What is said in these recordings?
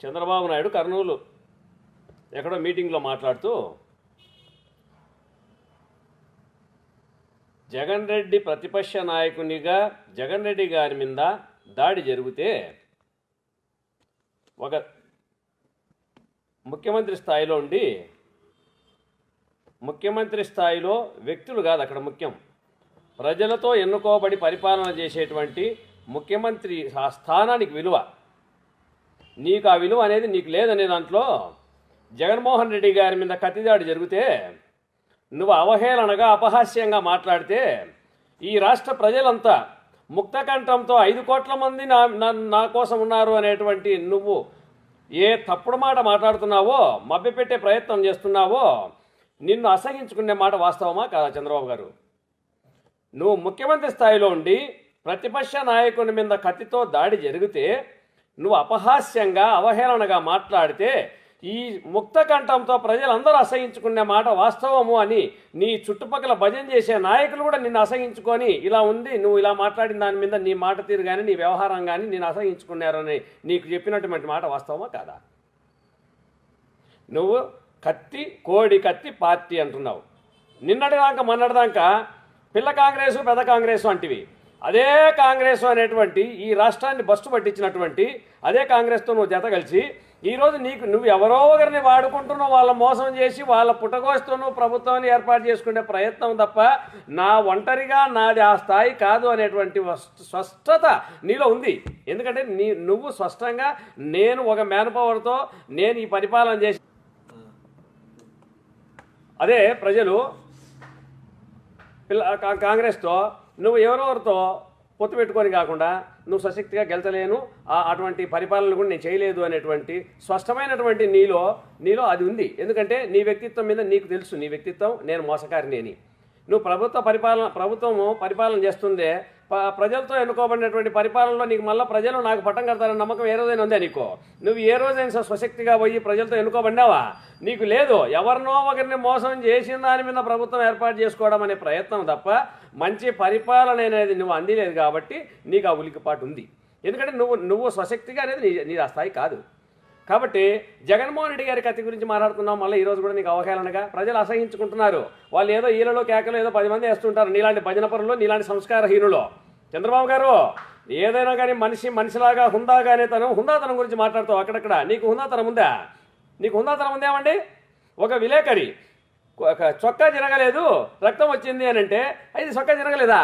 చంద్రబాబు నాయుడు కర్నూలు ఎక్కడో మీటింగ్లో మాట్లాడుతూ జగన్ రెడ్డి ప్రతిపక్ష నాయకునిగా జగన్ రెడ్డి గారి మీద దాడి జరిగితే ఒక ముఖ్యమంత్రి స్థాయిలో ఉండి, ముఖ్యమంత్రి స్థాయిలో వ్యక్తులు కాదు అక్కడ ముఖ్యం, ప్రజలతో ఎన్నుకోబడి పరిపాలన చేసేటువంటి ముఖ్యమంత్రి ఆ స్థానానికి విలువ, నీకు ఆ విలువ అనేది నీకు లేదనే దాంట్లో జగన్మోహన్ రెడ్డి గారి మీద కత్తిదాడి జరిగితే నువ్వు అవహేళనగా అపహాస్యంగా మాట్లాడితే ఈ రాష్ట్ర ప్రజలంతా ముక్తకంఠంతో 5 కోట్ల మంది నా కోసం ఉన్నారు అనేటువంటి నువ్వు ఏ తప్పుడు మాట మాట్లాడుతున్నావో, మభ్యపెట్టే ప్రయత్నం చేస్తున్నావో, నిన్ను అసహించుకునే మాట వాస్తవమా కాదా చంద్రబాబు గారు? నువ్వు ముఖ్యమంత్రి స్థాయిలో ఉండి ప్రతిపక్ష నాయకుని మీద కత్తితో దాడి జరిగితే నువ్వు అపహాస్యంగా అవహేళనగా మాట్లాడితే ఈ ముక్త కంఠంతో ప్రజలందరూ అసహించుకునే మాట వాస్తవము అని నీ చుట్టుపక్కల భజన చేసే నాయకులు కూడా నిన్ను అసహించుకొని ఇలా ఉంది, నువ్వు ఇలా మాట్లాడిన దాని మీద నీ మాట తీరు కానీ నీ వ్యవహారం కానీ నిన్ను అసహించుకున్నారని నీకు చెప్పినటువంటి మాట వాస్తవమా కాదా? నువ్వు కోడి కత్తి పార్టీ అంటున్నావు. నిన్నటిదాకా మొన్నటిదాకా పిల్ల కాంగ్రెసు పెద్ద కాంగ్రెసు అంటివి. అదే కాంగ్రెసు అనేటువంటి ఈ రాష్ట్రాన్ని బస్సు పట్టించినటువంటి అదే కాంగ్రెస్తో నువ్వు జత కలిసి ఈరోజు నువ్వు ఎవరో ఒకరిని వాడుకుంటున్నావు, వాళ్ళ మోసం చేసి వాళ్ళ పుట్టగోస్తూ నువ్వు ప్రభుత్వాన్ని ఏర్పాటు చేసుకునే ప్రయత్నం తప్ప నా ఒంటరిగా నాది ఆ స్థాయి కాదు అనేటువంటి స్పష్టత నీలో ఉంది. ఎందుకంటే నువ్వు స్పష్టంగా నేను ఒక మ్యాన్ పవర్తో నేను ఈ పరిపాలన చేసి అదే ప్రజలు కాంగ్రెస్తో నువ్వు ఎవరెవరితో పొత్తు పెట్టుకొని కాకుండా నువ్వు సశక్తిగా గెలచలేను, అటువంటి పరిపాలన కూడా నేను చేయలేదు అనేటువంటి స్పష్టమైనటువంటి నీలో అది ఉంది. ఎందుకంటే నీ వ్యక్తిత్వం మీద నీకు తెలుసు, నీ వ్యక్తిత్వం నేను మోసకారిని అని. నువ్వు ప్రభుత్వము పరిపాలన చేస్తుందే ప్రజలతో ఎన్నుకోబడినటువంటి పరిపాలనలో నీకు మళ్ళీ ప్రజలు నాకు పట్టం కడతారని నమ్మకం ఏ రోజైనా ఉందే నీకు? నువ్వు ఏ రోజైనా స్వశక్తిగా పోయి ప్రజలతో ఎన్నుకోబడినావా? నీకు లేదు. ఎవరినో ఒకరిని మోసం చేసిన దాని మీద ప్రభుత్వం ఏర్పాటు చేసుకోవడం అనే ప్రయత్నం తప్ప మంచి పరిపాలన అనేది నువ్వు అందిలేదు కాబట్టి నీకు ఆ ఉలికిపాటు ఉంది. ఎందుకంటే నువ్వు స్వశక్తిగా అనేది నీ ఆ స్థాయి కాదు. కాబట్టి జగన్మోహన్ రెడ్డి గారి కత్తి గురించి మాట్లాడుతున్నావు. మళ్ళీ ఈరోజు కూడా నీకు అవహేళనగా ప్రజలు అసహించుకుంటున్నారు. వాళ్ళు ఏదో ఈలలో కేకలు ఏదో 10 మంది వేస్తుంటారు, నీలాంటి భజన పరులు, నీలాంటి సంస్కారహీనులు. చంద్రబాబు గారు ఏదైనా కానీ మనిషిలాగా హుందాతనం గురించి మాట్లాడుతావు అక్కడక్కడ. నీకు హుందాతనం ఉందా? నీకు హుందాతనం ఉందేమండి? ఒక విలేకరి చొక్కా జరగలేదు రక్తం వచ్చింది అని అంటే అది చొక్కా జరగలేదా?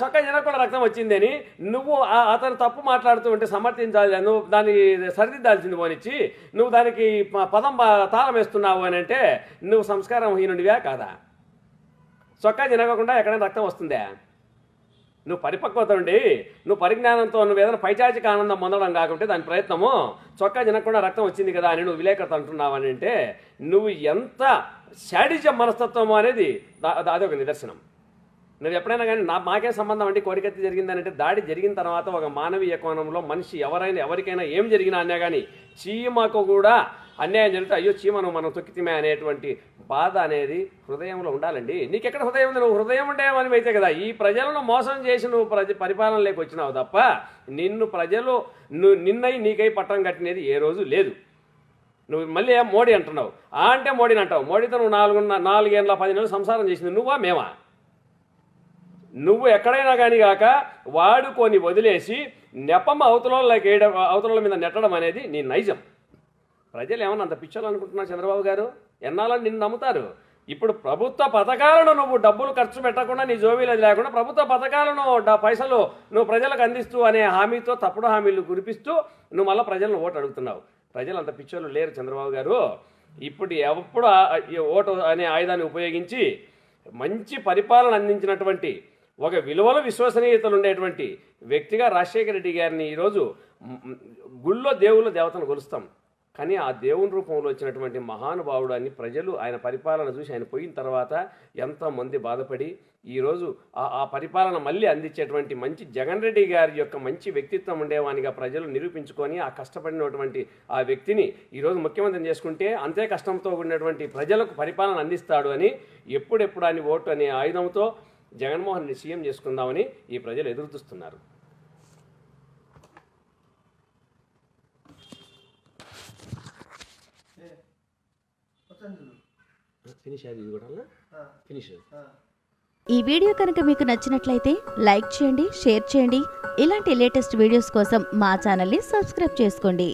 చొక్కా జరగకుండా రక్తం వచ్చింది అని నువ్వు అతను తప్పు మాట్లాడుతూ ఉంటే సమర్థించాలి, నువ్వు దాన్ని సరిదిద్దాల్సింది పోనిచ్చి నువ్వు దానికి పదం తాళం వేస్తున్నావు అని అంటే నువ్వు సంస్కారహీనుడివా కాదా? చొక్కా జరగకుండా ఎక్కడైనా రక్తం వస్తుందా? నువ్వు పరిపక్వత ఉండి నువ్వు పరిజ్ఞానంతో నువ్వు ఏదైనా పైచాచిక ఆనందం పొందడం కాకుంటే దాని ప్రయత్నము చొక్కా జనకుండా రక్తం వచ్చింది కదా అని నువ్వు విలేకరుత అంటున్నావు అని అంటే నువ్వు ఎంత శాడిజం మనస్తత్వము అనేది అదొక నిదర్శనం. నువ్వు ఎప్పుడైనా కానీ మాకేం సంబంధం అంటే కోడికత్తి జరిగిందని అంటే దాడి జరిగిన తర్వాత ఒక మానవీయ కోణంలో మనిషి ఎవరికైనా ఏం జరిగినా అన్నా కానీ చీమకు కూడా అన్యాయం జరిగితే అయ్యో చీమను మనం తొక్కితిమే అనేటువంటి బాధ అనేది హృదయంలో ఉండాలండి. నీకెక్కడ హృదయం ఉంది? నువ్వు హృదయం ఉండేవని అయితే కదా ఈ ప్రజలను మోసం చేసి నువ్వు పరిపాలనలోకి వచ్చినావు తప్ప నిన్ను ప్రజలు నిన్నై నీకై పట్టం కట్టినది ఏ రోజు లేదు. నువ్వు మళ్ళీ మోడీ అంటున్నావు, అంటే మోడీని అంటావు. మోడీతో నువ్వు 4 ఏళ్ళ 10 నెలలు సంసారం చేసింది నువ్వా మేమా? నువ్వు ఎక్కడైనా కానీ కాక వాడుకొని వదిలేసి నెపమ్మ అవతల మీద నెట్టడం అనేది నీ నైజం. ప్రజలు ఏమన్నా అంత పిచ్చోళ్ళు అనుకుంటున్నారు చంద్రబాబు గారు? ఎన్నాళ్ళని నిన్ను నమ్ముతారు? ఇప్పుడు ప్రభుత్వ పథకాలను నువ్వు డబ్బులు ఖర్చు పెట్టకుండా నీ జోబీలు లేకుండా ప్రభుత్వ పథకాలను పైసలు నువ్వు ప్రజలకు అందిస్తూ అనే హామీతో తప్పుడు హామీలు కురిపిస్తూ నువ్వు మళ్ళీ ప్రజలను ఓటు అడుగుతున్నావు. ప్రజలు అంత పిచ్చోళ్ళు లేరు చంద్రబాబు గారు. ఇప్పుడు ఎప్పుడు ఓటు అనే ఆయుధాన్ని ఉపయోగించి మంచి పరిపాలన అందించినటువంటి ఒక విలువల విశ్వసనీయతలు ఉండేటువంటి వ్యక్తిగా రాజశేఖర రెడ్డి గారిని ఈరోజు గుళ్ళో దేవతను కొలుస్తాం. కానీ ఆ దేవుని రూపంలో వచ్చినటువంటి మహానుభావుడు అని ప్రజలు ఆయన పరిపాలన చూసి ఆయన పోయిన తర్వాత ఎంతోమంది బాధపడి ఈరోజు ఆ పరిపాలన మళ్ళీ అందించేటువంటి మంచి జగన్ రెడ్డి గారి యొక్క మంచి వ్యక్తిత్వం ఉండేవానిగా ప్రజలు నిరూపించుకొని ఆ కష్టపడినటువంటి ఆ వ్యక్తిని ఈరోజు ముఖ్యమంత్రిని చేసుకుంటే అంతే కష్టంతో ఉన్నటువంటి ప్రజలకు పరిపాలన అందిస్తాడు అని ఎప్పుడెప్పుడు అని ఓటు అనే ఆయుధంతో జగన్మోహన్ రెడ్డి సీఎం చేసుకుందామని ఈ ప్రజలు ఎదురుచూస్తున్నారు. ఫినిష్ అది కూడా ఫినిష్. ఈ వీడియో కనుక మీకు నచ్చినట్లయితే లైక్ చేయండి, షేర్ చేయండి. ఇలాంటి లేటెస్ట్ వీడియోస్ కోసం మా ఛానల్ని సబ్స్క్రైబ్ చేసుకోండి.